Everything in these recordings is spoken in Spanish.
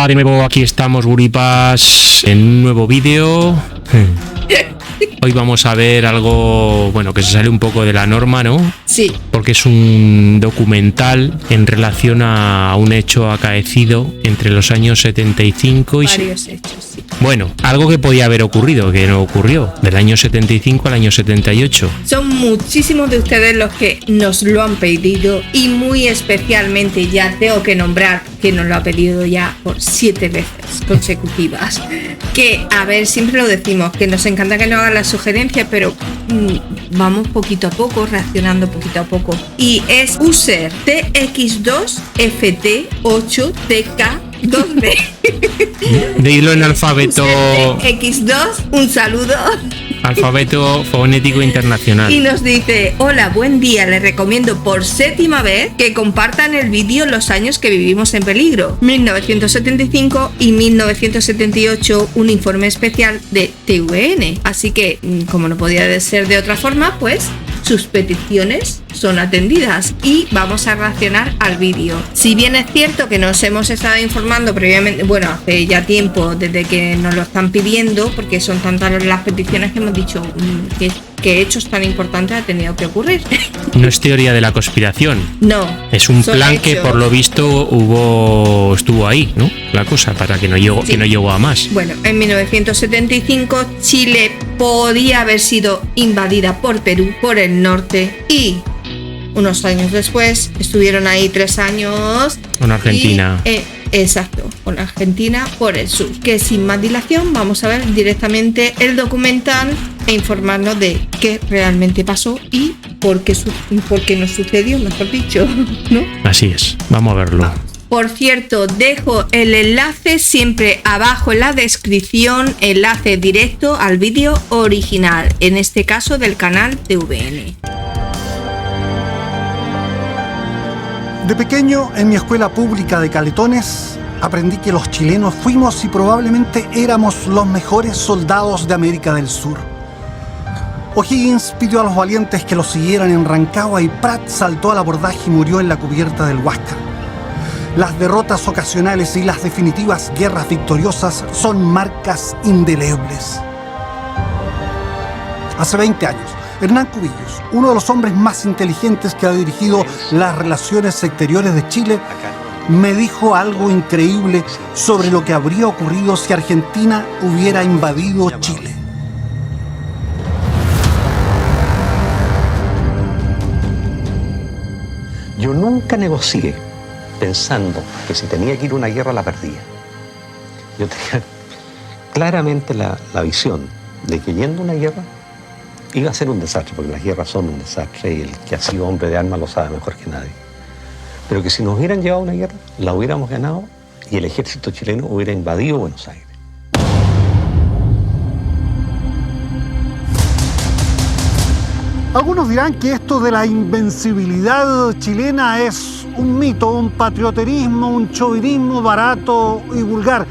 Hola, de nuevo aquí estamos, Guripas, en un nuevo vídeo. Hoy vamos a ver algo, bueno, que se sale un poco de la norma, ¿no? Sí. Porque es un documental en relación a un hecho acaecido entre los años 75 y... Varios hechos, sí. Bueno, algo que podía haber ocurrido, que no ocurrió, del año 75 al año 78. Son muchísimos de ustedes los que nos lo han pedido y muy especialmente ya tengo que nombrar que nos lo ha pedido ya por 7 veces consecutivas. Que, a ver, siempre lo decimos, que nos encanta que nos hagan las sugerencias, pero vamos poquito a poco, reaccionando poquito a poco. Y es user TX2FT8TK2B. Dilo en alfabeto... X2, un saludo. Alfabeto fonético internacional. Y nos dice: hola, buen día, les recomiendo por 7ª vez que compartan el vídeo Los años que vivimos en peligro, 1975 y 1978, un informe especial de TVN. Así que, como no podía ser de otra forma, pues sus peticiones son atendidas y vamos a reaccionar al vídeo. Si bien es cierto que nos hemos estado informando previamente, bueno, hace ya tiempo desde que nos lo están pidiendo, porque son tantas las peticiones que hemos dicho que hechos tan importantes ha tenido que ocurrir. No es teoría de la conspiración. No. Es un plan que por lo visto estuvo ahí, ¿no? La cosa, para que no llegó, sí, que no llegó a más. Bueno, en 1975 Chile podía haber sido invadida por Perú por el norte y unos años después estuvieron ahí 3 años con Argentina. Exacto, con Argentina por el sur. Que sin más dilación vamos a ver directamente el documental e informarnos de qué realmente pasó y por qué nos sucedió, mejor dicho, ¿no? Así es, vamos a verlo. Por cierto, dejo el enlace siempre abajo en la descripción, enlace directo al vídeo original, en este caso del canal TVN. De pequeño, en mi escuela pública de Caletones, aprendí que los chilenos fuimos y probablemente éramos los mejores soldados de América del Sur. O'Higgins pidió a los valientes que lo siguieran en Rancagua y Prat saltó al abordaje y murió en la cubierta del Huáscar. Las derrotas ocasionales y las definitivas guerras victoriosas son marcas indelebles. Hace 20 años, Hernán Cubillos, uno de los hombres más inteligentes que ha dirigido las relaciones exteriores de Chile, me dijo algo increíble sobre lo que habría ocurrido si Argentina hubiera invadido Chile. Yo nunca negocié pensando que si tenía que ir a una guerra la perdía. Yo tenía claramente la visión de que yendo a una guerra iba a ser un desastre, porque las guerras son un desastre y el que ha sido hombre de armas lo sabe mejor que nadie. Pero que si nos hubieran llevado a una guerra, la hubiéramos ganado y el ejército chileno hubiera invadido Buenos Aires. Algunos dirán que esto de la invencibilidad chilena es un mito, un patrioterismo, un chauvinismo barato y vulgar,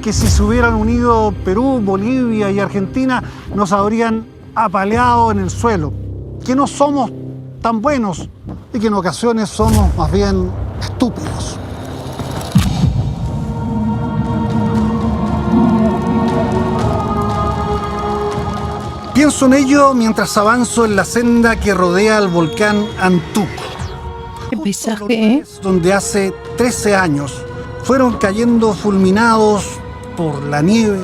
que si se hubieran unido Perú, Bolivia y Argentina nos habrían apaleado en el suelo, que no somos tan buenos y que en ocasiones somos más bien estúpidos. Pienso en ello mientras avanzo en la senda que rodea el volcán Antuco. Qué paisaje, ¿eh? Donde hace 13 años fueron cayendo fulminados por la nieve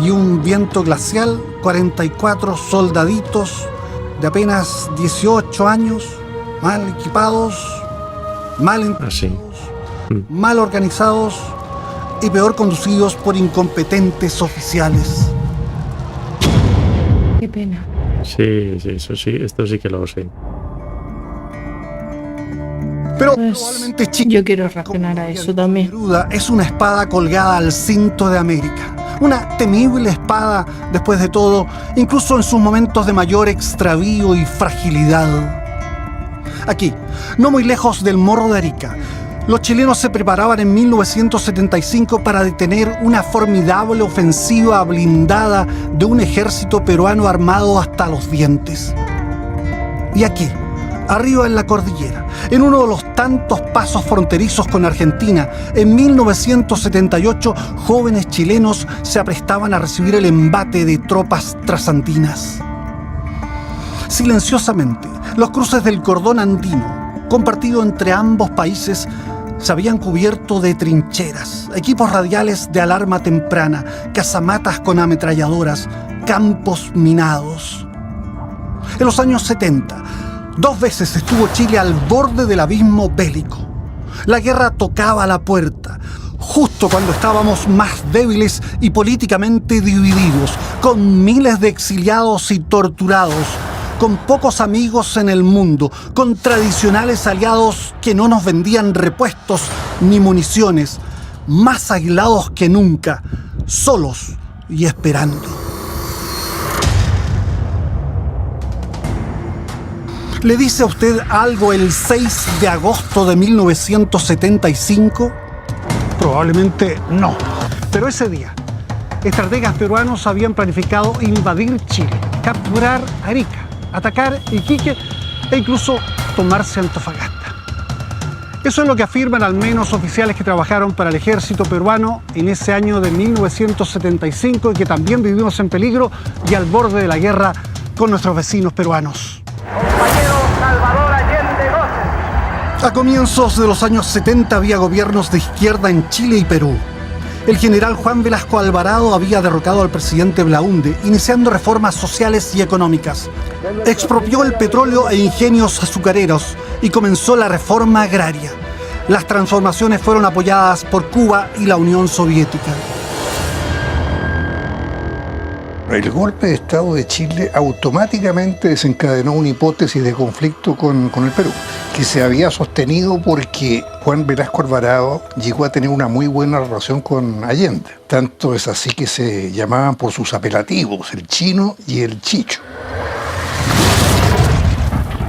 y un viento glacial 44 soldaditos de apenas 18 años, mal equipados, mal entrenados, mal organizados y peor conducidos por incompetentes oficiales. Qué pena. Sí, eso sí, esto sí que lo sé. Pero pues, probablemente Chile, yo quiero reaccionar a eso también. Neruda, es una espada colgada al cinto de América. Una temible espada, después de todo, incluso en sus momentos de mayor extravío y fragilidad. Aquí, no muy lejos del Morro de Arica, los chilenos se preparaban en 1975 para detener una formidable ofensiva blindada de un ejército peruano armado hasta los dientes. Y aquí, arriba en la cordillera, en uno de los tantos pasos fronterizos con Argentina, en 1978, jóvenes chilenos se aprestaban a recibir el embate de tropas trasandinas. Silenciosamente, los cruces del cordón andino, compartido entre ambos países, se habían cubierto de trincheras, equipos radiales de alarma temprana, casamatas con ametralladoras, campos minados. En los años 70, 2 veces estuvo Chile al borde del abismo bélico. La guerra tocaba la puerta, justo cuando estábamos más débiles y políticamente divididos, con miles de exiliados y torturados, con pocos amigos en el mundo, con tradicionales aliados que no nos vendían repuestos ni municiones, más aislados que nunca, solos y esperando. ¿Le dice a usted algo el 6 de agosto de 1975? Probablemente no. Pero ese día, estrategas peruanos habían planificado invadir Chile, capturar Arica, atacar Iquique e incluso tomarse Antofagasta. Eso es lo que afirman al menos oficiales que trabajaron para el ejército peruano en ese año de 1975 y que también vivimos en peligro y al borde de la guerra con nuestros vecinos peruanos. A comienzos de los años 70 había gobiernos de izquierda en Chile y Perú. El general Juan Velasco Alvarado había derrocado al presidente Belaúnde, iniciando reformas sociales y económicas. Expropió el petróleo e ingenios azucareros y comenzó la reforma agraria. Las transformaciones fueron apoyadas por Cuba y la Unión Soviética. El golpe de Estado de Chile automáticamente desencadenó una hipótesis de conflicto con el Perú, que se había sostenido porque Juan Velasco Alvarado llegó a tener una muy buena relación con Allende. Tanto es así que se llamaban por sus apelativos, el Chino y el Chicho.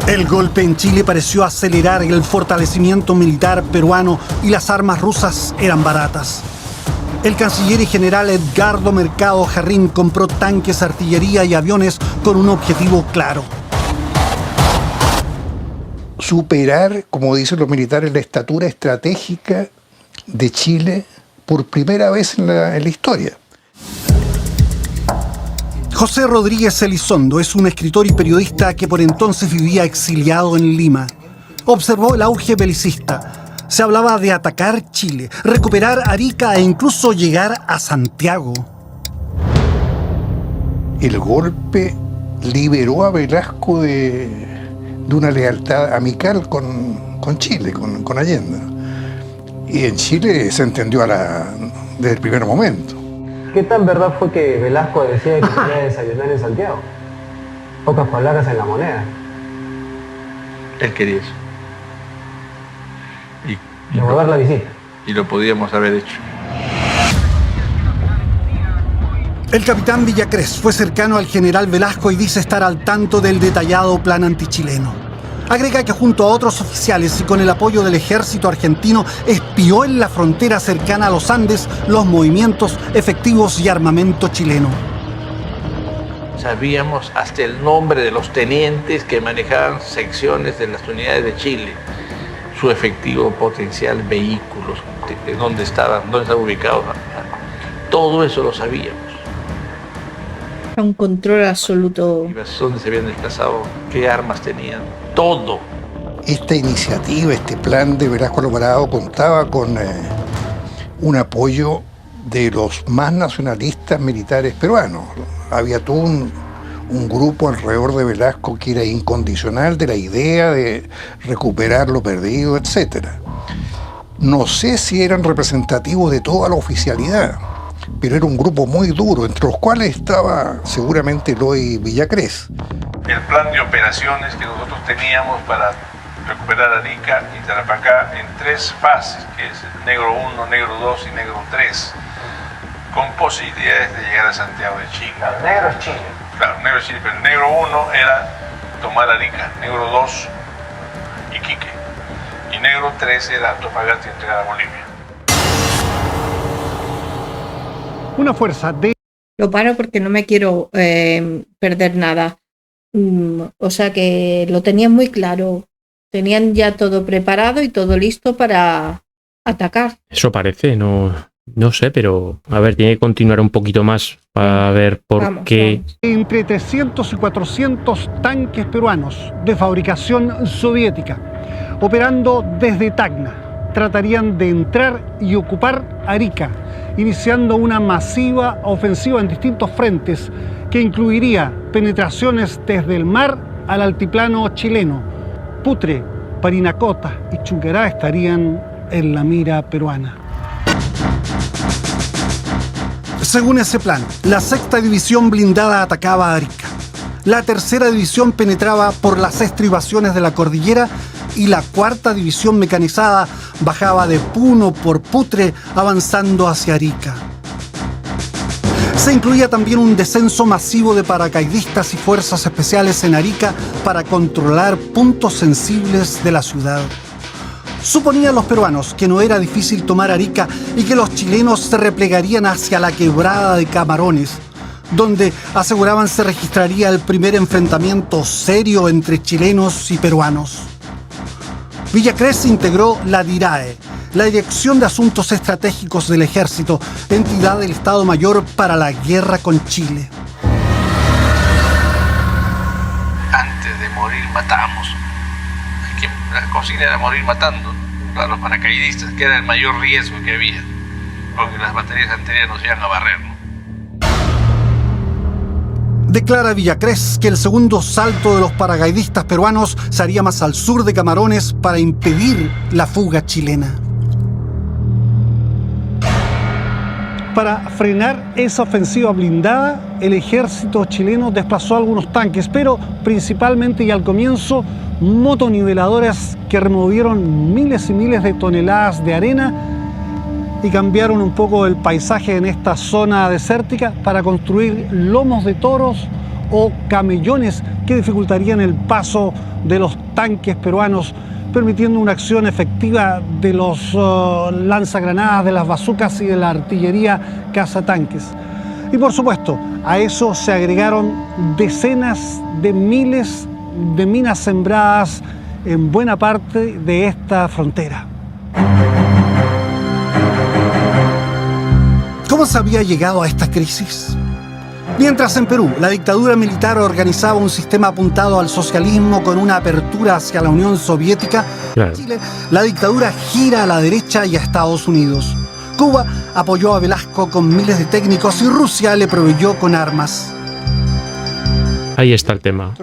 El golpe en Chile pareció acelerar el fortalecimiento militar peruano y las armas rusas eran baratas. El canciller y general Edgardo Mercado Jarrín compró tanques, artillería y aviones con un objetivo claro: superar, como dicen los militares, la estatura estratégica de Chile por primera vez en la historia. José Rodríguez Elizondo es un escritor y periodista que por entonces vivía exiliado en Lima. Observó el auge belicista. Se hablaba de atacar Chile, recuperar Arica e incluso llegar a Santiago. El golpe liberó a Velasco de una lealtad amical con Chile, con Allende. Y en Chile se entendió desde el primer momento. ¿Qué tan verdad fue que Velasco decía que quería desayunar en Santiago? Pocas palabras en la moneda. Él quería eso. Devolver la visita. Y lo podíamos haber hecho. El capitán Villacrés fue cercano al general Velasco y dice estar al tanto del detallado plan antichileno. Agrega que junto a otros oficiales y con el apoyo del ejército argentino espió en la frontera cercana a los Andes los movimientos efectivos y armamento chileno. Sabíamos hasta el nombre de los tenientes que manejaban secciones de las unidades de Chile, su efectivo potencial, vehículos, dónde estaban ubicados. Todo eso lo sabíamos. Un control absoluto. ¿Dónde se habían desplazado? ¿Qué armas tenían? Todo. Esta iniciativa, este plan de Velasco Alvarado contaba con un apoyo de los más nacionalistas militares peruanos. Había todo un grupo alrededor de Velasco que era incondicional de la idea de recuperar lo perdido, etc. No sé si eran representativos de toda la oficialidad, pero era un grupo muy duro, entre los cuales estaba seguramente Eloy Villacrés. El plan de operaciones que nosotros teníamos para recuperar Arica y Tarapacá en 3 fases, que es Negro 1, Negro 2 y Negro 3, con posibilidades de llegar a Santiago de Chile. Claro, Negro es Chile. Claro, Negro es Chile, pero Negro 1 era tomar Arica, Negro 2, Iquique, y Negro 3 era Antofagasta y entregar a Bolivia. Una fuerza de... Lo paro porque no me quiero perder nada. O sea que lo tenían muy claro. Tenían ya todo preparado y todo listo para atacar. Eso parece, no sé, pero a ver, tiene que continuar un poquito más para ver por qué. Entre 300 y 400 tanques peruanos de fabricación soviética, operando desde Tacna, tratarían de entrar y ocupar Arica, iniciando una masiva ofensiva en distintos frentes que incluiría penetraciones desde el mar al altiplano chileno. Putre, Parinacota y Chuquerá estarían en la mira peruana. Según ese plan, la 6ª División Blindada atacaba a Arica. La 3ª División penetraba por las estribaciones de la cordillera y la 4ª División Mecanizada bajaba de Puno por Putre, avanzando hacia Arica. Se incluía también un descenso masivo de paracaidistas y fuerzas especiales en Arica para controlar puntos sensibles de la ciudad. Suponían los peruanos que no era difícil tomar Arica y que los chilenos se replegarían hacia la quebrada de Camarones, donde aseguraban se registraría el primer enfrentamiento serio entre chilenos y peruanos. Villacrés integró la DIRAE, la Dirección de Asuntos Estratégicos del Ejército, entidad del Estado Mayor para la guerra con Chile. Antes de morir matamos. La cocina era morir matando a los paracaidistas, que era el mayor riesgo que había, porque las baterías anteriores nos iban a barrer, ¿no? Declara Villacrés que el segundo salto de los paracaidistas peruanos se haría más al sur de Camarones para impedir la fuga chilena. Para frenar esa ofensiva blindada, el ejército chileno desplazó algunos tanques, pero principalmente y al comienzo, motoniveladoras que removieron miles y miles de toneladas de arena y cambiaron un poco el paisaje en esta zona desértica para construir lomos de toros o camellones que dificultarían el paso de los tanques peruanos, permitiendo una acción efectiva de los lanzagranadas, de las bazucas y de la artillería cazatanques. Y por supuesto, a eso se agregaron decenas de miles de minas sembradas en buena parte de esta frontera. ¿Cómo se había llegado a esta crisis? Mientras en Perú la dictadura militar organizaba un sistema apuntado al socialismo con una apertura hacia la Unión Soviética, en Chile la dictadura gira a la derecha y a Estados Unidos. Cuba apoyó a Velasco con miles de técnicos y Rusia le proveyó con armas. Ahí está el tema.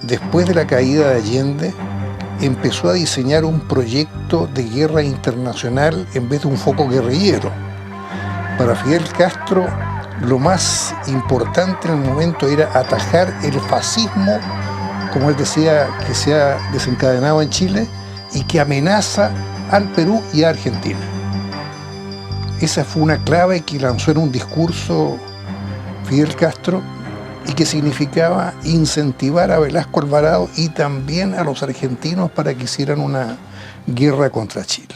Después de la caída de Allende, empezó a diseñar un proyecto de guerra internacional en vez de un foco guerrillero. Para Fidel Castro, lo más importante en el momento era atajar el fascismo, como él decía, que se ha desencadenado en Chile y que amenaza al Perú y a Argentina. Esa fue una clave que lanzó en un discurso Fidel Castro y que significaba incentivar a Velasco Alvarado y también a los argentinos para que hicieran una guerra contra Chile.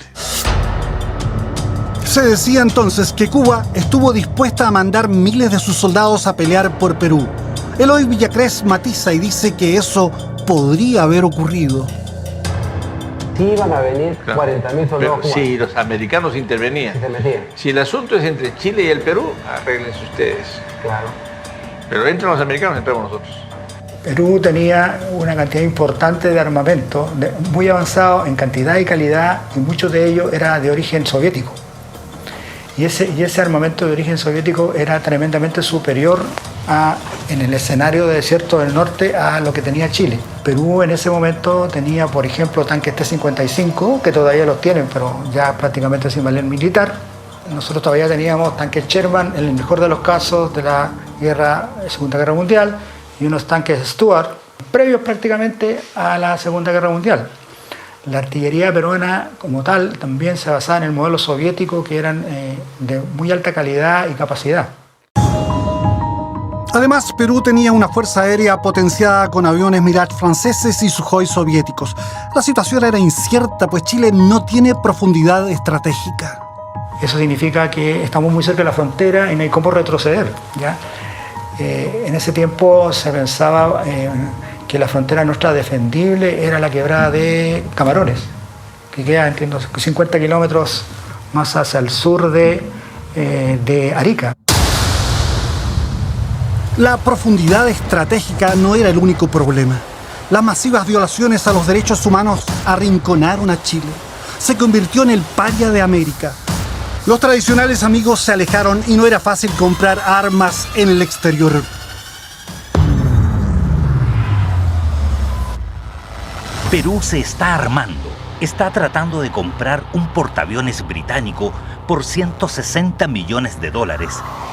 Se decía entonces que Cuba estuvo dispuesta a mandar miles de sus soldados a pelear por Perú. Eloy Villacrés matiza y dice que eso podría haber ocurrido. Sí iban a venir 40.000 soldados cubanos. Si los americanos intervenían. Si el asunto es entre Chile y el Perú, arréglense ustedes. Claro. Pero entran los americanos, entramos nosotros. Perú tenía una cantidad importante de armamento, muy avanzado en cantidad y calidad, y muchos de ellos era de origen soviético. Y ese armamento de origen soviético era tremendamente superior en el escenario de desierto del norte a lo que tenía Chile. Perú en ese momento tenía, por ejemplo, tanques T-55, que todavía los tienen, pero ya prácticamente sin valer militar. Nosotros todavía teníamos tanques Sherman, en el mejor de los casos de la Segunda Guerra Mundial, y unos tanques Stuart, previos prácticamente a la Segunda Guerra Mundial. La artillería peruana como tal también se basaba en el modelo soviético, que eran de muy alta calidad y capacidad. Además, Perú tenía una fuerza aérea potenciada con aviones Mirage franceses y Sukhoi soviéticos. La situación era incierta, pues Chile no tiene profundidad estratégica. Eso significa que estamos muy cerca de la frontera y no hay cómo retroceder, ¿ya? En ese tiempo se pensaba que la frontera nuestra defendible era la quebrada de Camarones, que queda, entiendo, 50 kilómetros más hacia el sur de Arica. La profundidad estratégica no era el único problema. Las masivas violaciones a los derechos humanos arrinconaron a Chile. Se convirtió en el paria de América. Los tradicionales amigos se alejaron y no era fácil comprar armas en el exterior. Perú se está armando. Está tratando de comprar un portaaviones británico por $160 millones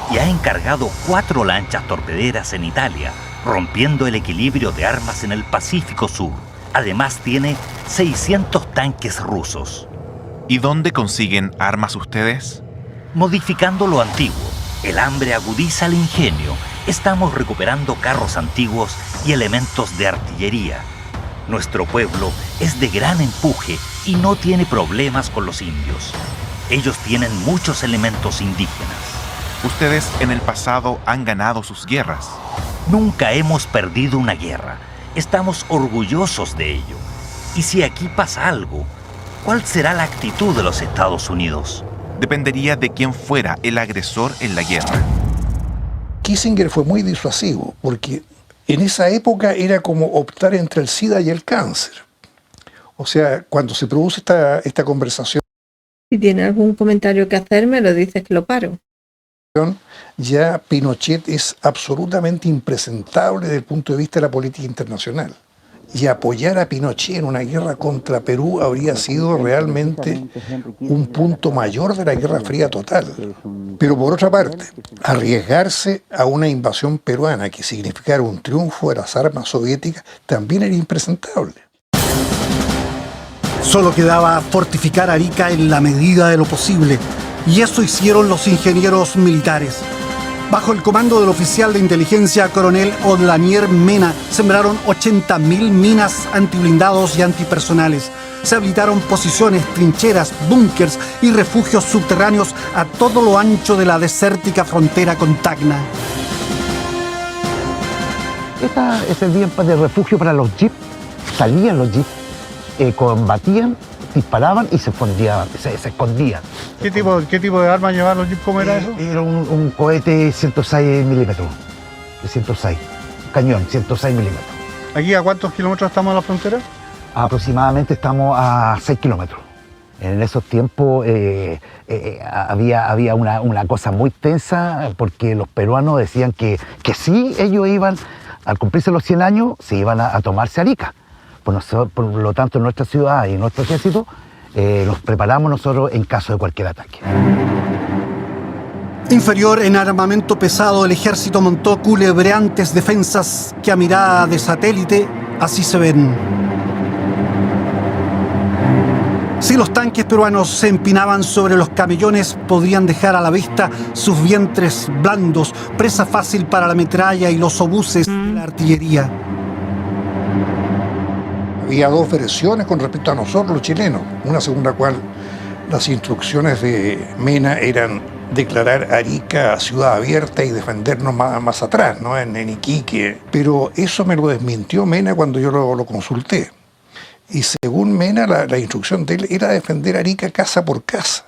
y ha encargado 4 lanchas torpederas en Italia, rompiendo el equilibrio de armas en el Pacífico Sur. Además tiene 600 tanques rusos. ¿Y dónde consiguen armas ustedes? Modificando lo antiguo. El hambre agudiza el ingenio. Estamos recuperando carros antiguos y elementos de artillería. Nuestro pueblo es de gran empuje y no tiene problemas con los indios. Ellos tienen muchos elementos indígenas. Ustedes en el pasado han ganado sus guerras. Nunca hemos perdido una guerra. Estamos orgullosos de ello. Y si aquí pasa algo, ¿cuál será la actitud de los Estados Unidos? Dependería de quién fuera el agresor en la guerra. Kissinger fue muy disuasivo porque en esa época era como optar entre el SIDA y el cáncer. O sea, cuando se produce esta conversación... Si tiene algún comentario que hacer, me lo dices que lo paro. Ya Pinochet es absolutamente impresentable desde el punto de vista de la política internacional. Y apoyar a Pinochet en una guerra contra Perú habría sido realmente un punto mayor de la Guerra Fría total. Pero por otra parte, arriesgarse a una invasión peruana que significara un triunfo de las armas soviéticas también era impresentable. Solo quedaba fortificar Arica en la medida de lo posible, y eso hicieron los ingenieros militares. Bajo el comando del oficial de inteligencia coronel Odlanier Mena, sembraron 80.000 minas antiblindados y antipersonales. Se habilitaron posiciones, trincheras, búnkers y refugios subterráneos a todo lo ancho de la desértica frontera con Tacna. Ese servían de refugio para los jeeps. Salían los jeeps, combatían, disparaban y se escondían. ¿Qué tipo de armas llevaban los jeeps? ¿Cómo era eso? Era un cohete 106 milímetros, de 106, un cañón 106 milímetros. ¿Aquí a cuántos kilómetros estamos de la frontera? Aproximadamente estamos a 6 kilómetros. En esos tiempos había una cosa muy tensa porque los peruanos decían que sí, ellos iban, al cumplirse los 100 años, se iban a tomarse Arica. Por lo tanto, nuestra ciudad y nuestro ejército nos preparamos nosotros en caso de cualquier ataque. Inferior en armamento pesado, el ejército montó culebreantes defensas que a mirada de satélite así se ven. Si los tanques peruanos se empinaban sobre los camellones, podrían dejar a la vista sus vientres blandos, presa fácil para la metralla y los obuses de la artillería. Había 2 versiones con respecto a nosotros, los chilenos. Una según la cual las instrucciones de Mena eran declarar Arica ciudad abierta y defendernos más atrás, ¿no? en Iquique. Pero eso me lo desmintió Mena cuando yo lo consulté. Y según Mena, la instrucción de él era defender Arica casa por casa.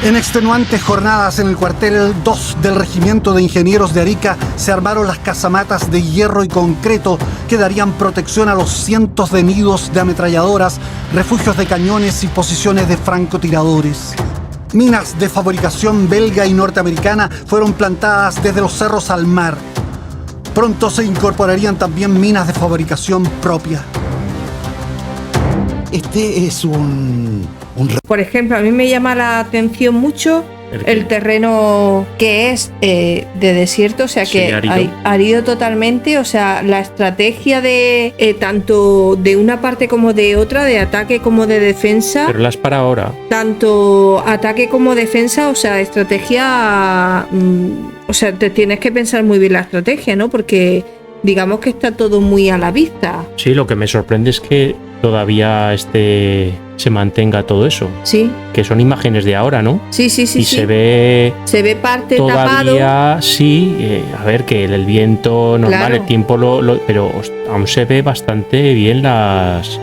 En extenuantes jornadas en el cuartel 2 del Regimiento de Ingenieros de Arica se armaron las casamatas de hierro y concreto que darían protección a los cientos de nidos de ametralladoras, refugios de cañones y posiciones de francotiradores. Minas de fabricación belga y norteamericana fueron plantadas desde los cerros al mar. Pronto se incorporarían también minas de fabricación propia. Este es Por ejemplo, a mí me llama la atención mucho el terreno que es de desierto, o sea que sí, árido totalmente, o sea, la estrategia de tanto de una parte como de otra, de ataque como de defensa. Pero las para ahora. Tanto ataque como defensa, o sea, estrategia, o sea, te tienes que pensar muy bien la estrategia, ¿no? Porque digamos que está todo muy a la vista. Sí, lo que me sorprende es que todavía se mantenga todo eso. Sí. Que son imágenes de ahora, ¿no? Sí. Y se ve parte todavía, tapado. sí, a ver, que el viento normal, Claro. el tiempo pero aún se ve bastante bien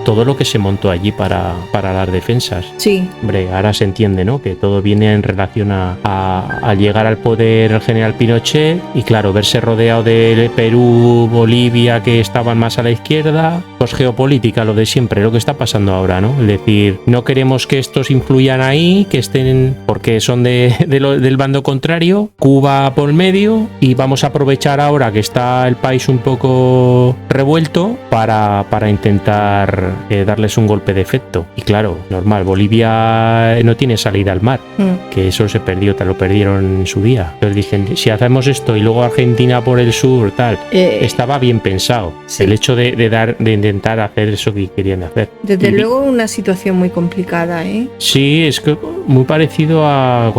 todo lo que se montó allí para las defensas. Sí. Hombre, ahora se entiende, ¿no? Que todo viene en relación a llegar al poder el general Pinochet y claro, verse rodeado de Perú, Bolivia, que estaban más a la izquierda, pues geopolítica, lo de siempre, lo que está pasando ahora, ¿no? Es decir, no queremos que estos influyan ahí, que estén, porque son del bando contrario, Cuba por medio, y vamos a aprovechar ahora que está el país un poco revuelto para intentar darles un golpe de efecto. Y claro, normal, Bolivia no tiene salida al mar, que eso se perdió, te lo perdieron en su día. Entonces dicen, si hacemos esto y luego Argentina por el sur, tal, estaba bien pensado. Sí. El hecho de intentar hacer eso que querían hacer. Desde luego una situación muy complicada, ¿eh? Sí, es que muy parecido a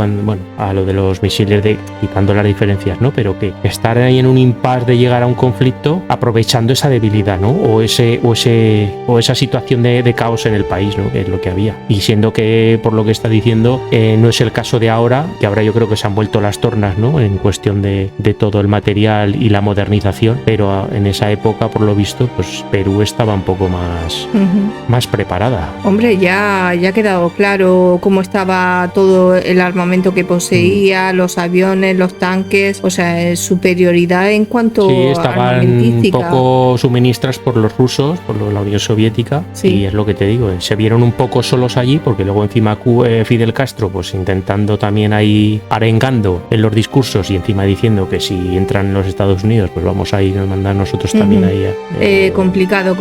lo de los misiles, quitando las diferencias, ¿no? Pero que estar ahí en un impasse de llegar a un conflicto aprovechando esa debilidad, ¿no? O esa situación de caos en el país, ¿no? Que es lo que había. Y siendo que, por lo que está diciendo, no es el caso de ahora, que ahora yo creo que se han vuelto las tornas, ¿no? En cuestión de todo el material y la modernización, pero en esa época, por lo visto, pues Perú estaba un poco más preparada. Hombre, ya ha quedado claro cómo estaba todo el armamento que poseía, los aviones, los tanques, o sea, superioridad en cuanto sí, estaban armamentística. Un poco suministras por los rusos, por la Unión Soviética, sí. Y es lo que te digo, se vieron un poco solos allí, porque luego encima Fidel Castro, pues intentando también ahí arengando en los discursos y encima diciendo que si entran en los Estados Unidos, pues vamos a ir a mandar nosotros también ahí. Complicado.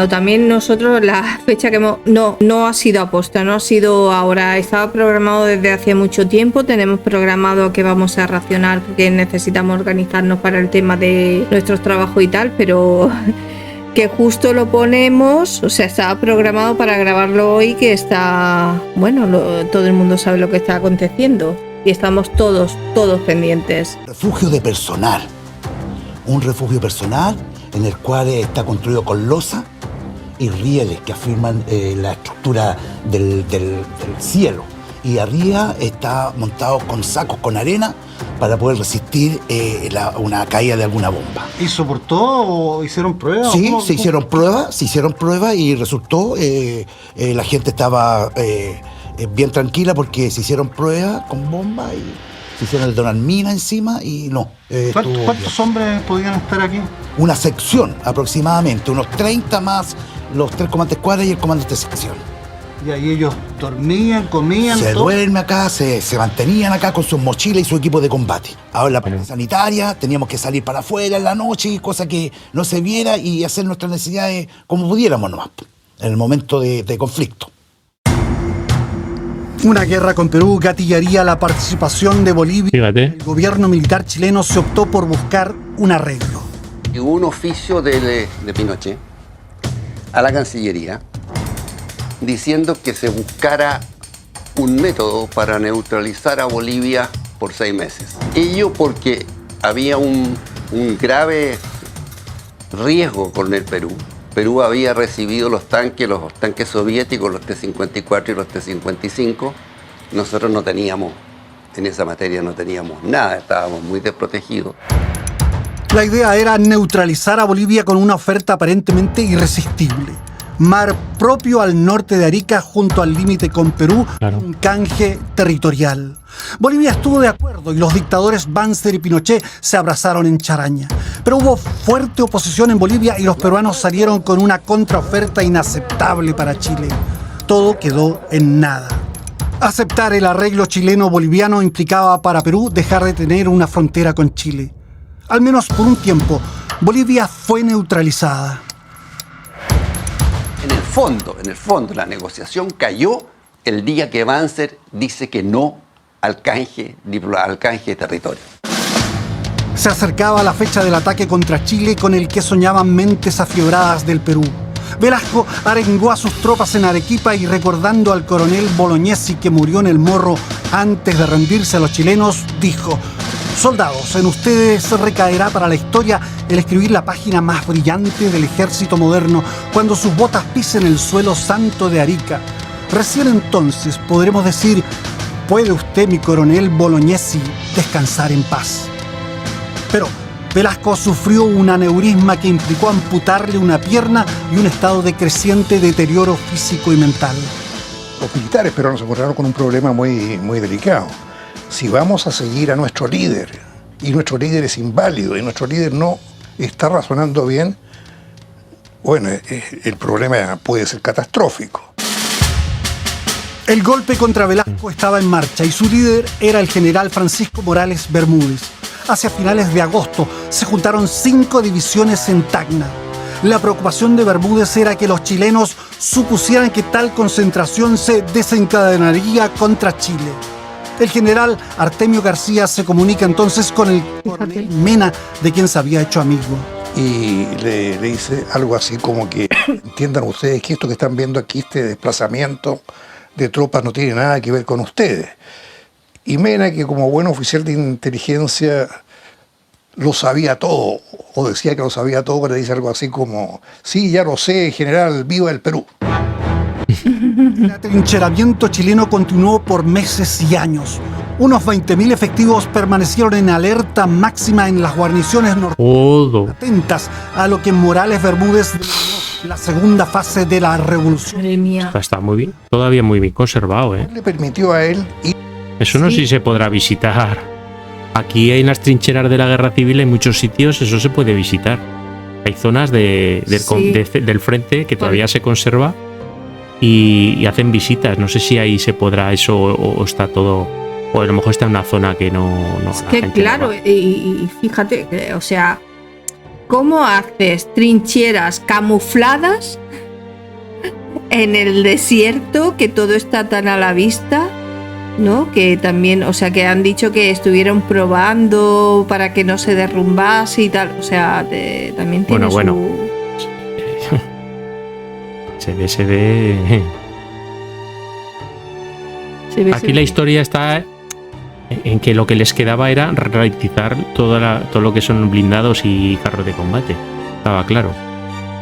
También nosotros la fecha que no ha sido aposta, no ha sido ahora, estaba programado desde hace mucho tiempo, tenemos programado que vamos a racionar porque necesitamos organizarnos para el tema de nuestros trabajos y tal, pero que justo lo ponemos, o sea, estaba programado para grabarlo hoy, que está, todo el mundo sabe lo que está aconteciendo y estamos todos pendientes. Refugio de personal, un refugio personal en el cual está construido con losa y rieles que afirman la estructura del cielo. Y arriba está montado con sacos con arena para poder resistir una caída de alguna bomba. ¿Y soportó o hicieron pruebas? Sí, se hicieron pruebas y resultó, la gente estaba bien tranquila porque se hicieron pruebas con bombas y se hicieron detonar mina encima y no. ¿Cuántos hombres podían estar aquí? Una sección aproximadamente, unos 30 más los 3 comandantes cuadras y el comandante de sección. Y ahí ellos dormían, comían. Se duerme acá, se mantenían acá con sus mochilas y su equipo de combate. Ahora en la parte sanitaria teníamos que salir para afuera en la noche, cosa que no se viera y hacer nuestras necesidades como pudiéramos nomás, en el momento de conflicto. Una guerra con Perú gatillaría la participación de Bolivia. Fíjate. El gobierno militar chileno se optó por buscar un arreglo. Hubo un oficio de Pinochet a la Cancillería diciendo que se buscara un método para neutralizar a Bolivia por 6 meses. Ello porque había un grave riesgo con el Perú. Perú había recibido los tanques soviéticos, los T-54 y los T-55. Nosotros no teníamos, en esa materia no teníamos nada, estábamos muy desprotegidos. La idea era neutralizar a Bolivia con una oferta aparentemente irresistible. Mar propio al norte de Arica junto al límite con Perú, claro. Un canje territorial. Bolivia estuvo de acuerdo y los dictadores Banzer y Pinochet se abrazaron en charaña. Pero hubo fuerte oposición en Bolivia y los peruanos salieron con una contraoferta inaceptable para Chile. Todo quedó en nada. Aceptar el arreglo chileno-boliviano implicaba para Perú dejar de tener una frontera con Chile. Al menos por un tiempo, Bolivia fue neutralizada. En el fondo, la negociación cayó el día que Banzer dice que no al canje de territorio. Se acercaba la fecha del ataque contra Chile con el que soñaban mentes afiebradas del Perú. Velasco arengó a sus tropas en Arequipa y recordando al coronel Bolognesi que murió en el Morro antes de rendirse a los chilenos, dijo: Soldados, en ustedes recaerá para la historia el escribir la página más brillante del ejército moderno cuando sus botas pisen el suelo santo de Arica. Recién entonces podremos decir: puede usted, mi coronel Bolognesi, descansar en paz. Pero Velasco sufrió un aneurisma que implicó amputarle una pierna y un estado de creciente deterioro físico y mental. Los militares peruanos se encontraron con un problema muy delicado. Si vamos a seguir a nuestro líder, y nuestro líder es inválido, y nuestro líder no está razonando bien, bueno, el problema puede ser catastrófico. El golpe contra Velasco estaba en marcha y su líder era el general Francisco Morales Bermúdez. Hacia finales de agosto se juntaron 5 divisiones en Tacna. La preocupación de Bermúdez era que los chilenos supusieran que tal concentración se desencadenaría contra Chile. El general Artemio García se comunica entonces con el coronel Mena, de quien se había hecho amigo. Y le dice algo así como que entiendan ustedes que esto que están viendo aquí, este desplazamiento de tropas, no tiene nada que ver con ustedes. Y Mena, que como buen oficial de inteligencia lo sabía todo, o decía que lo sabía todo, le dice algo así como: sí, ya lo sé, general, viva el Perú. El atrincheramiento chileno continuó por meses y años. Unos 20.000 efectivos permanecieron en alerta máxima en las guarniciones norteñas, atentas a lo que Morales Bermúdez denominó la segunda fase de la revolución. Está muy bien, todavía muy bien conservado, ¿eh? Le permitió a él ir. Eso no sé si se podrá visitar. Aquí hay las trincheras de la guerra civil, en muchos sitios eso se puede visitar. Hay zonas del frente que todavía se conserva y hacen visitas. No sé si ahí se podrá eso o está todo, o a lo mejor está en una zona que no es que claro, y fíjate, o sea, ¿cómo haces trincheras camufladas en el desierto que todo está tan a la vista? ¿No? Que también, o sea, que han dicho que estuvieron probando para que no se derrumbase y tal, o sea, también tiene se ve. Aquí la historia está en que lo que les quedaba era ralentizar todo lo que son blindados y carros de combate. Estaba claro.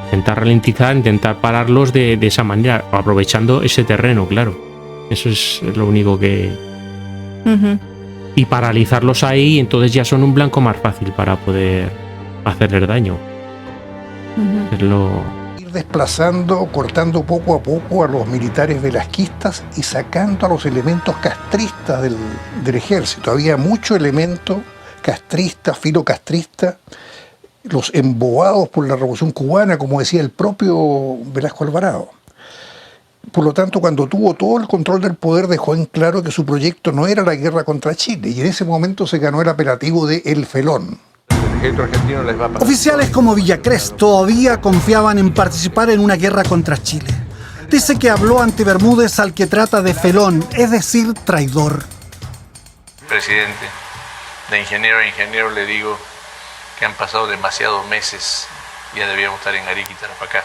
Intentar ralentizar, intentar pararlos de esa manera, aprovechando ese terreno, claro. Eso es lo único que... Y paralizarlos ahí, entonces ya son un blanco más fácil para poder hacerles daño. Es lo... Ir desplazando, cortando poco a poco a los militares velasquistas y sacando a los elementos castristas del ejército. Había mucho elemento castrista, filocastrista, los embobados por la Revolución Cubana, como decía el propio Velasco Alvarado. Por lo tanto, cuando tuvo todo el control del poder, dejó en claro que su proyecto no era la guerra contra Chile, y en ese momento se ganó el apelativo de El Felón. Oficiales como Villacrés todavía confiaban en participar en una guerra contra Chile. Dice que habló ante Bermúdez, al que trata de felón, es decir, traidor. Presidente, de ingeniero a ingeniero le digo que han pasado demasiados meses, ya debíamos estar en Arica y Tarapacá.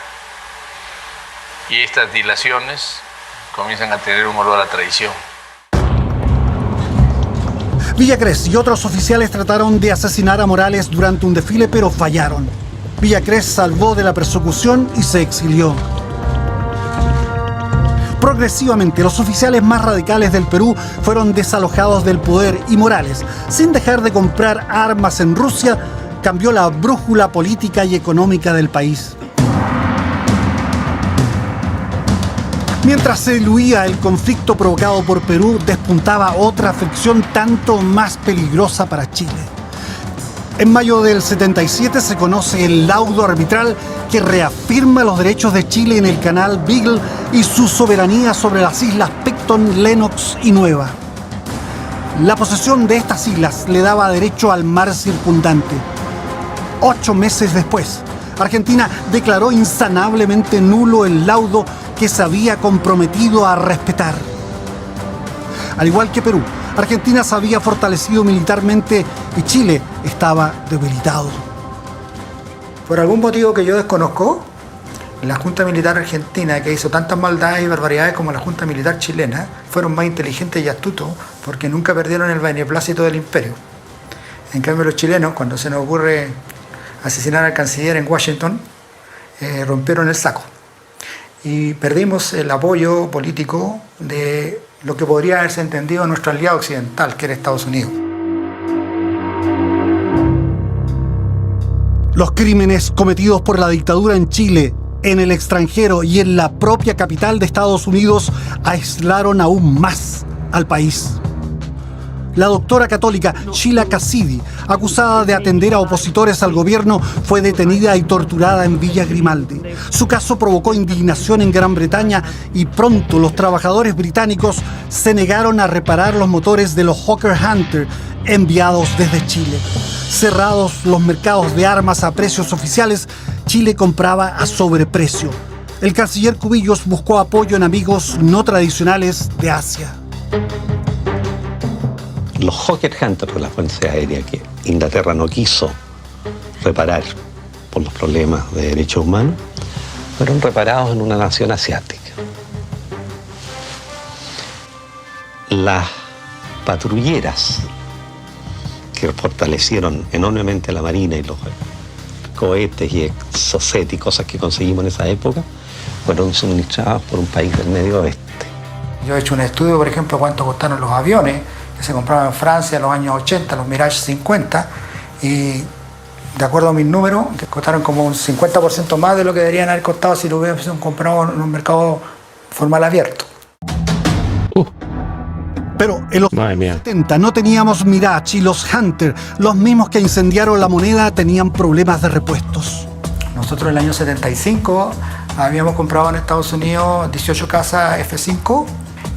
Y estas dilaciones comienzan a tener un olor a traición. Villacrés y otros oficiales trataron de asesinar a Morales durante un desfile, pero fallaron. Villacrés salvó de la persecución y se exilió. Progresivamente, los oficiales más radicales del Perú fueron desalojados del poder y Morales, sin dejar de comprar armas en Rusia, cambió la brújula política y económica del país. Mientras se diluía el conflicto provocado por Perú, despuntaba otra fricción tanto más peligrosa para Chile. En mayo del 77 se conoce el laudo arbitral que reafirma los derechos de Chile en el canal Beagle y su soberanía sobre las islas Picton, Lennox y Nueva. La posesión de estas islas le daba derecho al mar circundante. 8 meses después, Argentina declaró insanablemente nulo el laudo que se había comprometido a respetar. Al igual que Perú, Argentina se había fortalecido militarmente y Chile estaba debilitado. Por algún motivo que yo desconozco, la Junta Militar Argentina, que hizo tantas maldades y barbaridades como la Junta Militar chilena, fueron más inteligentes y astutos porque nunca perdieron el beneplácito del imperio. En cambio los chilenos, cuando se nos ocurre asesinar al canciller en Washington, rompieron el saco. Y perdimos el apoyo político de lo que podría haberse entendido nuestro aliado occidental, que era Estados Unidos. Los crímenes cometidos por la dictadura en Chile, en el extranjero y en la propia capital de Estados Unidos aislaron aún más al país. La doctora católica Sheila Cassidy, acusada de atender a opositores al gobierno, fue detenida y torturada en Villa Grimaldi. Su caso provocó indignación en Gran Bretaña y pronto los trabajadores británicos se negaron a reparar los motores de los Hawker Hunter enviados desde Chile. Cerrados los mercados de armas a precios oficiales, Chile compraba a sobreprecio. El canciller Cubillos buscó apoyo en amigos no tradicionales de Asia. Los Hawker Hunter de la Fuerza Aérea que Inglaterra no quiso reparar por los problemas de derechos humanos, fueron reparados en una nación asiática. Las patrulleras que fortalecieron enormemente a la Marina y los cohetes y exocet y cosas que conseguimos en esa época, fueron suministradas por un país del Medio Oeste. Yo he hecho un estudio, por ejemplo, cuánto costaron los aviones que se compraban en Francia en los años 80, los Mirage 50, y de acuerdo a mis números, que costaron como un 50% más de lo que deberían haber costado si lo hubiesen comprado en un mercado formal abierto. Pero en los 70 no teníamos Mirage y los Hunter, los mismos que incendiaron la moneda, tenían problemas de repuestos. Nosotros en el año 75 habíamos comprado en Estados Unidos 18 casas F-5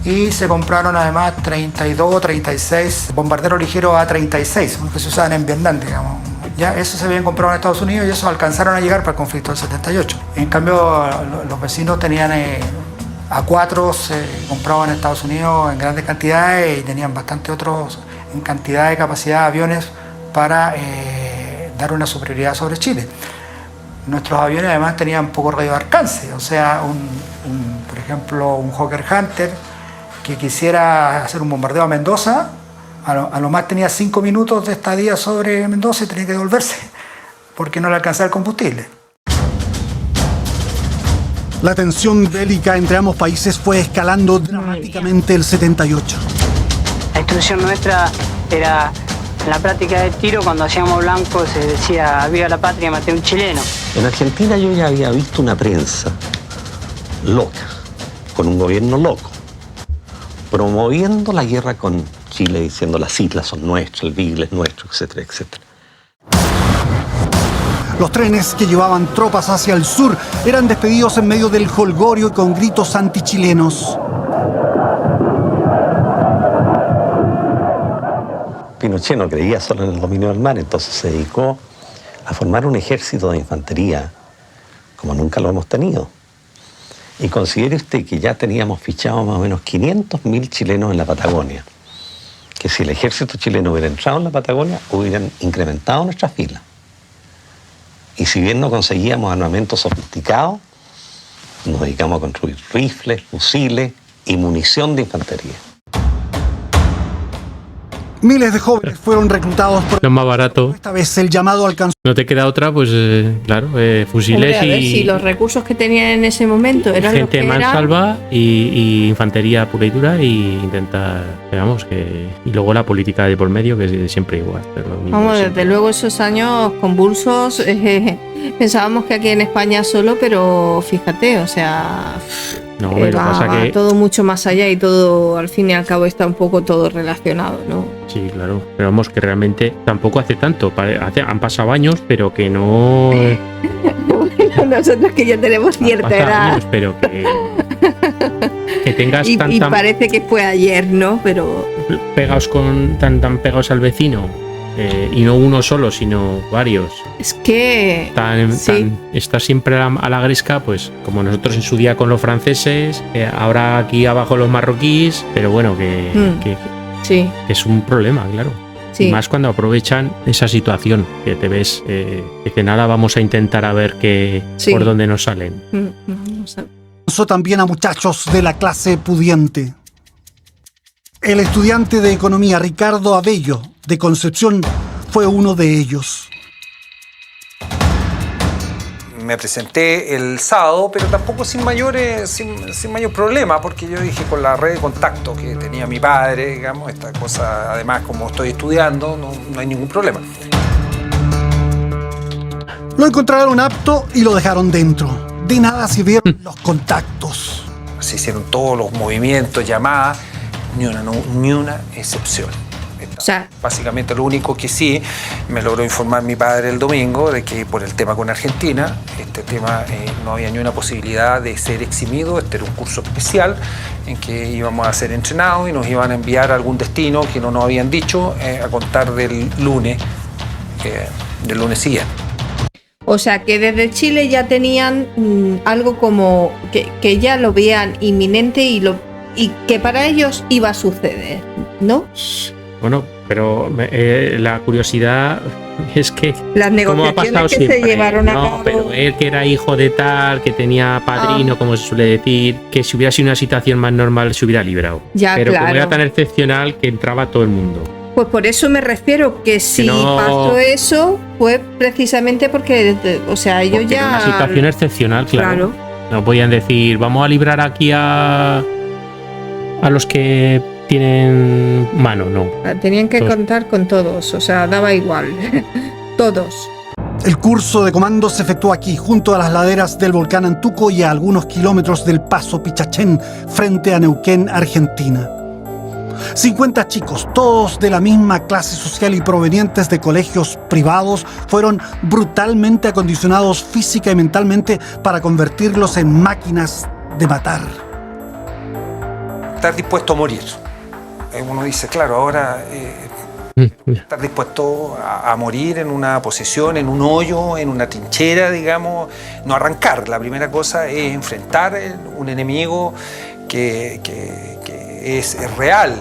y se compraron además 32 o 36 bombarderos ligeros A-36, que se usaban en Vietnam, digamos. Ya eso se habían comprado en Estados Unidos y esos alcanzaron a llegar para el conflicto del 78. En cambio, los vecinos tenían A4, se compraban en Estados Unidos en grandes cantidades y tenían bastante otros en cantidad de capacidad de aviones para dar una superioridad sobre Chile. Nuestros aviones además tenían poco radio de alcance, o sea, por ejemplo, un Hawker Hunter que quisiera hacer un bombardeo a Mendoza, a lo más tenía 5 minutos de estadía sobre Mendoza y tenía que devolverse, porque no le alcanzaba el combustible. La tensión bélica entre ambos países fue escalando dramáticamente el 78. La instrucción nuestra era, en la práctica de tiro, cuando hacíamos blanco se decía "viva la patria, maté a un chileno". En Argentina yo ya había visto una prensa loca, con un gobierno loco, promoviendo la guerra con Chile, diciendo las islas son nuestras, el Beagle es nuestro, etcétera, etcétera. Los trenes que llevaban tropas hacia el sur eran despedidos en medio del jolgorio y con gritos antichilenos. Pinochet no creía solo en el dominio del mar, entonces se dedicó a formar un ejército de infantería como nunca lo hemos tenido. Y considere usted que ya teníamos fichados más o menos 500.000 chilenos en la Patagonia, que si el ejército chileno hubiera entrado en la Patagonia, hubieran incrementado nuestras filas. Y si bien no conseguíamos armamento sofisticado, nos dedicamos a construir rifles, fusiles y munición de infantería. Miles de jóvenes fueron reclutados por... Lo más barato. Esta vez el llamado alcanzó... No te queda otra, pues claro, fusiles. Hombre, a ver, si los recursos que tenían en ese momento eran gente los que mansalva y infantería pura y dura y intentar, digamos, que... Y luego la política de por medio, que es siempre igual. Pero Vamos, siempre. desde luego esos años convulsos, pensábamos que aquí en España solo, pero fíjate, o sea... No, lo que pasa va que... todo mucho más allá y todo, al fin y al cabo, está un poco todo relacionado, ¿no? Sí, claro. Pero vamos, que realmente tampoco hace tanto. Han pasado años, pero que no... Nosotros que ya tenemos cierta edad. Años, pero que tengas y tan parece que fue ayer, ¿no? Pero... pegados tan pegados al vecino. Y no uno solo, sino varios. Es que está siempre a la gresca, pues como nosotros en su día con los franceses, ahora aquí abajo los marroquíes, pero bueno, que es un problema, claro. Sí. Y más cuando aprovechan esa situación, que te ves, que nada, vamos a intentar a ver por dónde nos salen. Alcanzó también a muchachos de la clase pudiente. El estudiante de economía Ricardo Abello, de Concepción, fue uno de ellos. Me presenté el sábado, pero tampoco sin mayor problema, porque yo dije con la red de contacto que tenía mi padre, digamos, esta cosa, además como estoy estudiando, no hay ningún problema. Lo encontraron apto y lo dejaron dentro. De nada sirvieron los contactos. Se hicieron todos los movimientos, llamadas, ni una excepción. O sea, básicamente lo único que sí me logró informar mi padre el domingo de que por el tema con Argentina, este tema no había ni una posibilidad de ser eximido. Este era un curso especial en que íbamos a ser entrenados y nos iban a enviar a algún destino que no nos habían dicho a contar del lunes siguiente. O sea, que desde Chile ya tenían algo como que ya lo veían inminente y que para ellos iba a suceder, ¿no? Bueno, pero la curiosidad es que las negociaciones que se llevaron a cabo. Pero él, que era hijo de tal, que tenía padrino, como se suele decir, que si hubiera sido una situación más normal se hubiera librado. Ya, pero claro. como era tan excepcional que entraba todo el mundo. Pues por eso me refiero que si pasó eso fue precisamente porque, o sea, ellos ya... Era una situación excepcional, claro. No podían decir, vamos a librar aquí a los que tienen mano, no. Tenían que contar con todos, o sea, daba igual. Todos. El curso de comando se efectuó aquí, junto a las laderas del volcán Antuco y a algunos kilómetros del Paso Pichachén, frente a Neuquén, Argentina. 50 chicos, todos de la misma clase social y provenientes de colegios privados, fueron brutalmente acondicionados física y mentalmente para convertirlos en máquinas de matar. Estar dispuesto a morir. Uno dice, claro, ahora estar dispuesto a morir en una posición, en un hoyo, en una trinchera, digamos, no arrancar. La primera cosa es enfrentar un enemigo que es real,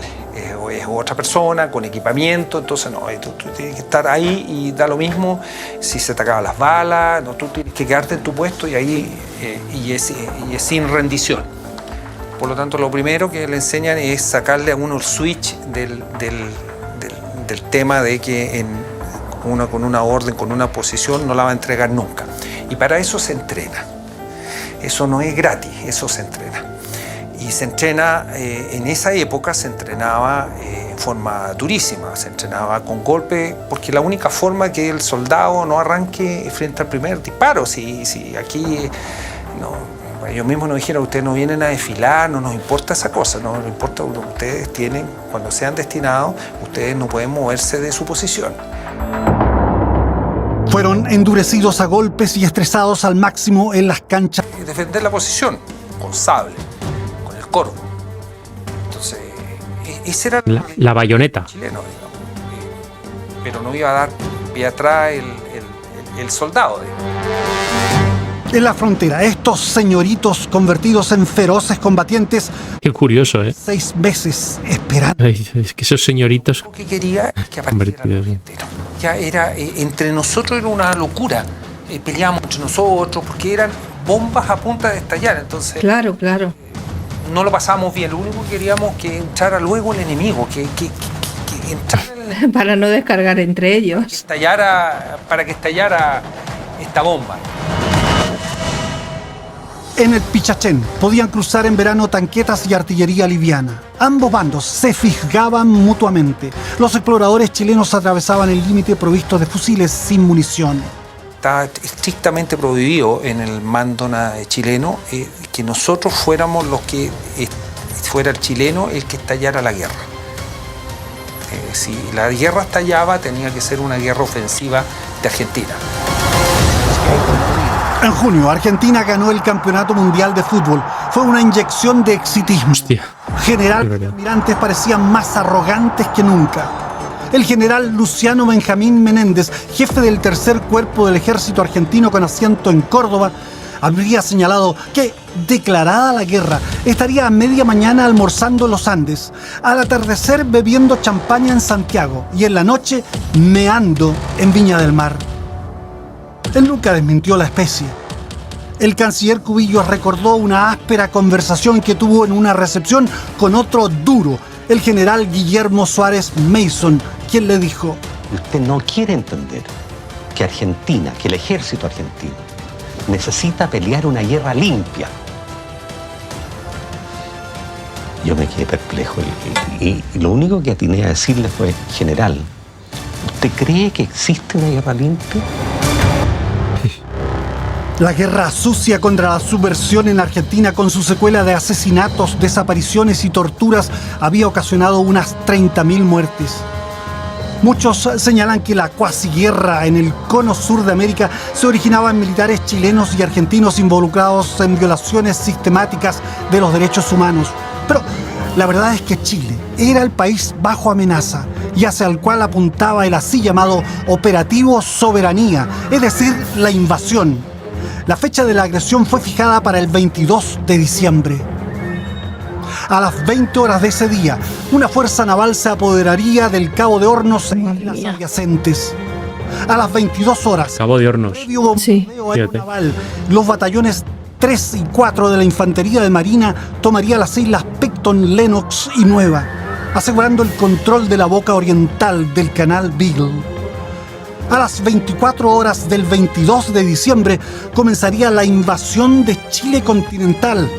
o es otra persona con equipamiento. Entonces no, tú tienes que estar ahí y da lo mismo si se te acaban las balas, no, tú tienes que quedarte en tu puesto y ahí y es sin rendición. Por lo tanto, lo primero que le enseñan es sacarle a uno el switch del tema de que uno con una orden, con una posición, no la va a entregar nunca. Y para eso se entrena. Eso no es gratis, eso se entrena. Y se entrena, en esa época se entrenaba en forma durísima, se entrenaba con golpe, porque la única forma que el soldado no arranque frente al primer disparo, si aquí no... Ellos mismos nos dijeron, ustedes no vienen a desfilar, no nos importa esa cosa, no nos importa lo que ustedes tienen, cuando sean destinados, ustedes no pueden moverse de su posición. Fueron endurecidos a golpes y estresados al máximo en las canchas. Defender la posición, con sable, con el corvo. Entonces, ese era la bayoneta. Chileno, pero no iba a dar pie atrás el soldado, digamos. En la frontera, estos señoritos convertidos en feroces combatientes. Qué curioso, 6 meses esperando. Es que esos señoritos. Lo que quería es que apareciera el argentino. Ya era, entre nosotros era una locura. Peleábamos entre nosotros porque eran bombas a punta de estallar. Entonces, claro. No lo pasábamos bien. Lo único que queríamos que entrara luego el enemigo, que entrara para no descargar entre ellos. Para que estallara esta bomba. En el Pichachén podían cruzar en verano tanquetas y artillería liviana. Ambos bandos se fisgaban mutuamente. Los exploradores chilenos atravesaban el límite provistos de fusiles sin munición. Está estrictamente prohibido en el mando chileno que nosotros fuéramos los que fuera el chileno el que estallara la guerra. Si la guerra estallaba, tenía que ser una guerra ofensiva de Argentina. En junio, Argentina ganó el Campeonato Mundial de Fútbol. Fue una inyección de exitismo. Hostia. General y almirantes parecían más arrogantes que nunca. El general Luciano Benjamín Menéndez, jefe del tercer cuerpo del ejército argentino con asiento en Córdoba, habría señalado que, declarada la guerra, estaría a media mañana almorzando en los Andes, al atardecer bebiendo champaña en Santiago y en la noche meando en Viña del Mar. Él nunca desmintió la especie. El canciller Cubillos recordó una áspera conversación que tuvo en una recepción con otro duro, el general Guillermo Suárez Mason, quien le dijo: Usted no quiere entender que Argentina, que el ejército argentino, necesita pelear una guerra limpia. Yo me quedé perplejo y lo único que atiné a decirle fue: general, ¿usted cree que existe una guerra limpia? La guerra sucia contra la subversión en Argentina, con su secuela de asesinatos, desapariciones y torturas, había ocasionado unas 30.000 muertes. Muchos señalan que la cuasi guerra en el cono sur de América se originaba en militares chilenos y argentinos involucrados en violaciones sistemáticas de los derechos humanos. Pero la verdad es que Chile era el país bajo amenaza y hacia el cual apuntaba el así llamado Operativo Soberanía, es decir, la invasión. La fecha de la agresión fue fijada para el 22 de diciembre. A las 20 horas de ese día, una fuerza naval se apoderaría del Cabo de Hornos e islas adyacentes. A las 22 horas, Cabo de Hornos. previo bombardeo aeronaval, los batallones 3 y 4 de la Infantería de Marina tomaría las islas Picton, Lennox y Nueva, asegurando el control de la boca oriental del canal Beagle. A las 24 horas del 22 de diciembre comenzaría la invasión de Chile continental.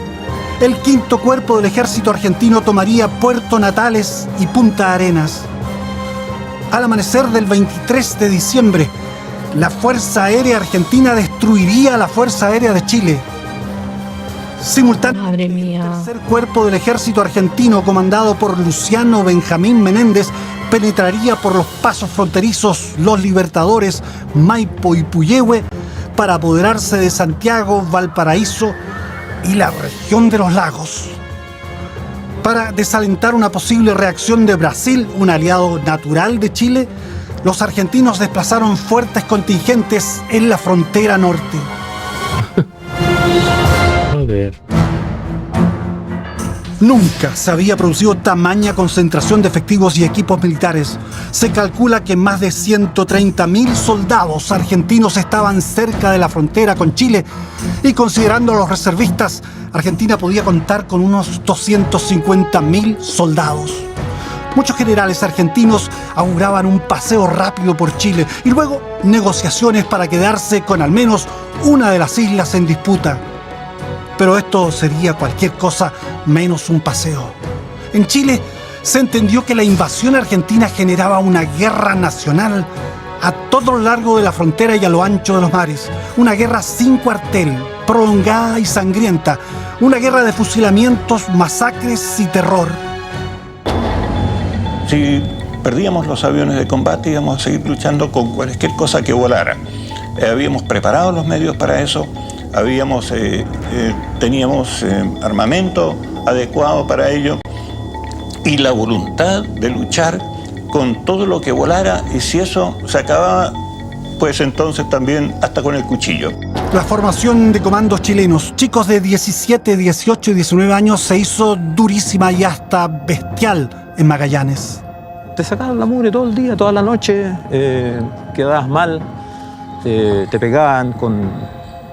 El quinto cuerpo del ejército argentino tomaría Puerto Natales y Punta Arenas. Al amanecer del 23 de diciembre, la Fuerza Aérea Argentina destruiría a la Fuerza Aérea de Chile. Simultáneamente, el tercer cuerpo del ejército argentino, comandado por Luciano Benjamín Menéndez, penetraría por los pasos fronterizos Los Libertadores, Maipo y Puyehue para apoderarse de Santiago, Valparaíso y la región de los lagos. Para desalentar una posible reacción de Brasil, un aliado natural de Chile, los argentinos desplazaron fuertes contingentes en la frontera norte. Joder. Nunca se había producido tamaña concentración de efectivos y equipos militares. Se calcula que más de 130.000 soldados argentinos estaban cerca de la frontera con Chile y, considerando a los reservistas, Argentina podía contar con unos 250.000 soldados. Muchos generales argentinos auguraban un paseo rápido por Chile y luego negociaciones para quedarse con al menos una de las islas en disputa. Pero esto sería cualquier cosa menos un paseo. En Chile se entendió que la invasión argentina generaba una guerra nacional a todo lo largo de la frontera y a lo ancho de los mares. Una guerra sin cuartel, prolongada y sangrienta. Una guerra de fusilamientos, masacres y terror. Si perdíamos los aviones de combate, íbamos a seguir luchando con cualquier cosa que volara. Habíamos preparado los medios para eso. Teníamos armamento adecuado para ello y la voluntad de luchar con todo lo que volara, y si eso se acababa, pues entonces también hasta con el cuchillo. La formación de comandos chilenos, chicos de 17, 18 y 19 años, se hizo durísima y hasta bestial en Magallanes. Te sacaban la mugre todo el día, toda la noche, quedabas mal, te pegaban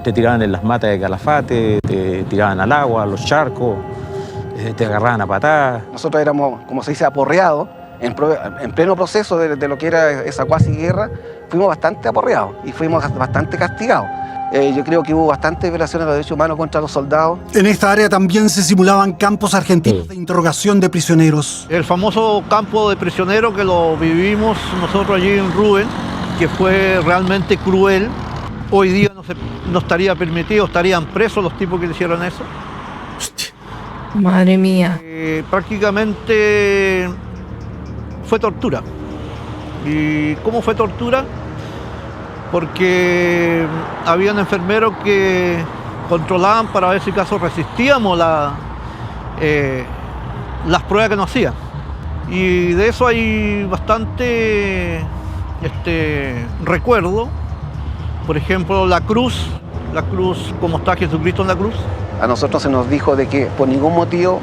te tiraban en las matas de Calafate, te tiraban al agua, a los charcos, te agarraban a patadas. Nosotros éramos, como se dice, aporreados, en pleno proceso de lo que era esa cuasi guerra, fuimos bastante aporreados y fuimos bastante castigados. Yo creo que hubo bastantes violaciones de los derechos humanos contra los soldados. En esta área también se simulaban campos argentinos de interrogación de prisioneros. El famoso campo de prisioneros que lo vivimos nosotros allí en Rubén, que fue realmente cruel. Hoy día no estaría permitido, estarían presos los tipos que le hicieron eso. Hostia. Madre mía. Prácticamente fue tortura. ¿Y cómo fue tortura? Porque habían enfermeros que controlaban para ver si acaso resistíamos las pruebas que nos hacían. Y de eso hay bastante recuerdo. Por ejemplo, la cruz, como está Jesucristo en la cruz. A nosotros se nos dijo de que por ningún motivo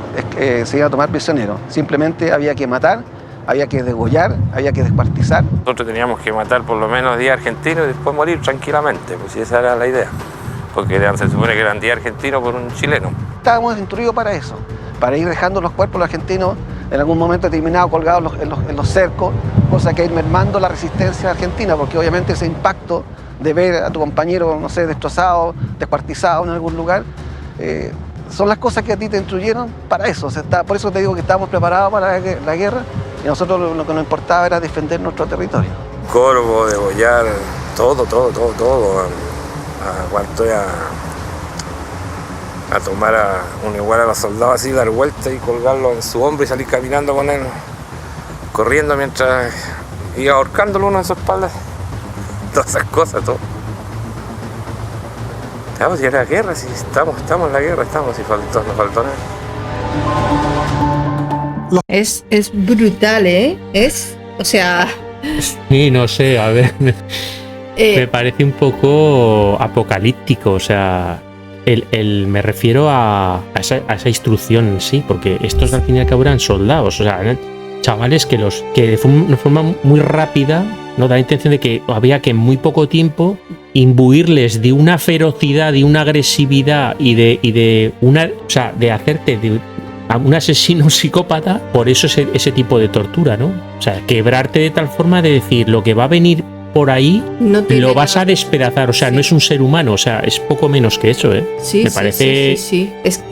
se iba a tomar prisionero. Simplemente había que matar, había que degollar, había que descuartizar. Nosotros teníamos que matar por lo menos 10 argentinos y después morir tranquilamente, pues esa era la idea. Porque se supone que eran 10 argentinos por un chileno. Estábamos instruidos para eso. para ir dejando los cuerpos los argentinos en algún momento determinado colgados en los cercos, cosa que ir mermando la resistencia argentina, porque obviamente ese impacto de ver a tu compañero, no sé, destrozado, descuartizado en algún lugar, son las cosas que a ti te instruyeron para eso. O sea, por eso te digo que estábamos preparados para la guerra y a nosotros lo que nos importaba era defender nuestro territorio. Corvo, degollar, todo. Aguantó a tomar igual a los soldados así, dar vuelta y colgarlo en su hombro y salir caminando con él, corriendo mientras iba ahorcándolo uno en su espalda. Todas esas cosas, todo. Estamos ya en la guerra, sí, estamos en la guerra, nos faltó nada. Es brutal, ¿eh? O sea... Sí, no sé, a ver, me parece un poco apocalíptico, o sea, me refiero a esa instrucción en sí, porque estos al fin y al cabo eran soldados, o sea, eran chavales que de una forma muy rápida, ¿no? Da la intención de que había que en muy poco tiempo imbuirles de una ferocidad, de una agresividad y de hacerte de a un asesino psicópata, por eso ese tipo de tortura, ¿no? O sea, quebrarte de tal forma de decir lo que va a venir por ahí lo vas a despedazar, o sea, no es un ser humano, o sea, es poco menos que eso, ¿eh? Sí, me parece... sí. Es,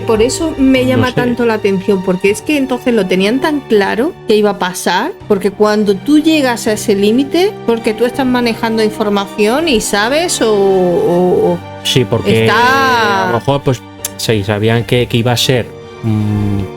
por eso me llama tanto la atención, porque es que entonces lo tenían tan claro que iba a pasar, porque cuando tú llegas a ese límite, porque tú estás manejando información y sabes o sí, porque a lo mejor pues sí, sabían que iba a ser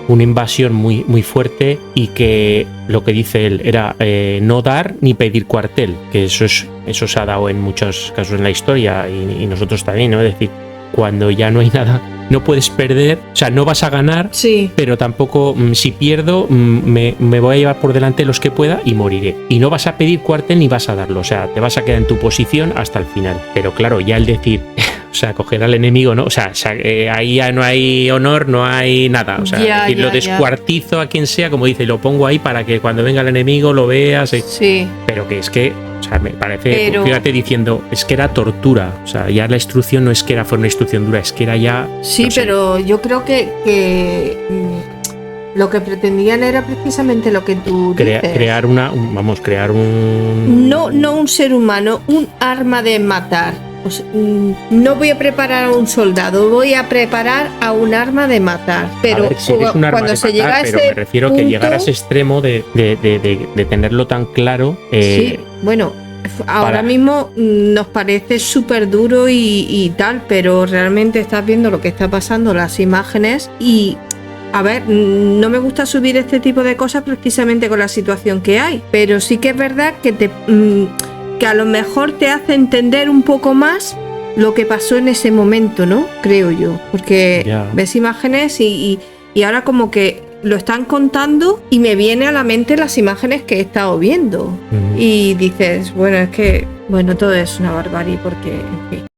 una invasión muy, muy fuerte y que lo que dice él era no dar ni pedir cuartel, que eso se ha dado en muchos casos en la historia y nosotros también, ¿no? Es decir, cuando ya no hay nada, no puedes perder, o sea, no vas a ganar, pero tampoco si pierdo me voy a llevar por delante los que pueda y moriré. Y no vas a pedir cuartel ni vas a darlo, o sea, te vas a quedar en tu posición hasta el final. Pero claro, ya el decir... O sea, coger al enemigo, ¿no? O sea, ahí ya no hay honor, no hay nada. O sea, lo descuartizo a quien sea, como dice, y lo pongo ahí para que cuando venga el enemigo lo veas. Sí. Pero que es que, o sea, me parece, fíjate diciendo, es que era tortura. O sea, ya la instrucción no es que fue una instrucción dura, es que era ya... Sí, no sé. Pero yo creo que lo que pretendían era precisamente lo que tú dices. Crear un... No un ser humano, un arma de matar. Pues, no voy a preparar a un soldado, voy a preparar a un arma de matar. Pero sí, es un arma cuando de se matar, llega a pero ese me refiero punto, que llegar a ese extremo de tenerlo tan claro. Sí, bueno, ahora mismo nos parece súper duro y tal, pero realmente estás viendo lo que está pasando, las imágenes y... A ver, no me gusta subir este tipo de cosas precisamente con la situación que hay, pero sí que es verdad que a lo mejor te hace entender un poco más lo que pasó en ese momento, ¿no? Creo yo, porque ves imágenes y ahora como que lo están contando y me viene a la mente las imágenes que he estado viendo y dices, bueno, es que todo es una barbarie porque en fin.